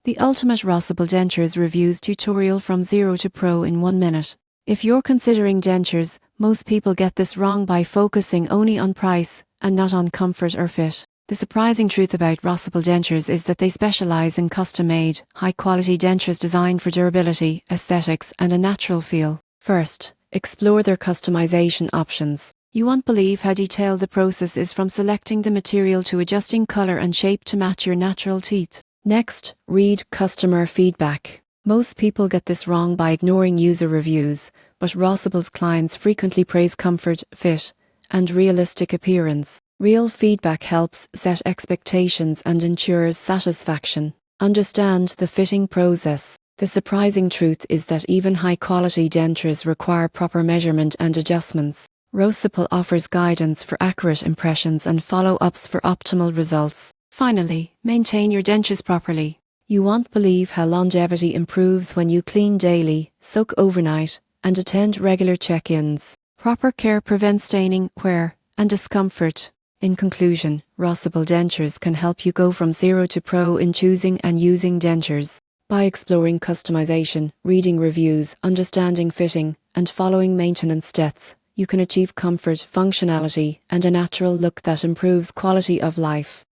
The ultimate Rosopl Dentures reviews tutorial from 0 to pro in 1 minute. If you're considering dentures, most people get this wrong by focusing only on price and not on comfort or fit. The surprising truth about Rosopl Dentures is that they specialize in custom-made, high-quality dentures designed for durability, aesthetics, and a natural feel. First, explore their customization options. You won't believe how detailed the process is, from selecting the material to adjusting color and shape to match your natural teeth. Next, read customer feedback. Most people get this wrong by ignoring user reviews, but Rosopl's clients frequently praise comfort, fit, and realistic appearance. Real feedback helps set expectations and ensures satisfaction. Understand the fitting process. The surprising truth is that even high-quality dentures require proper measurement and adjustments. Rosopl offers guidance for accurate impressions and follow-ups for optimal results. Finally, maintain your dentures properly. You won't believe how longevity improves when you clean daily, soak overnight, and attend regular check-ins. Proper care prevents staining, wear, and discomfort. In conclusion, Rosopl Dentures can help you go from 0 to pro in choosing and using dentures. By exploring customization, reading reviews, understanding fitting, and following maintenance steps, you can achieve comfort, functionality, and a natural look that improves quality of life.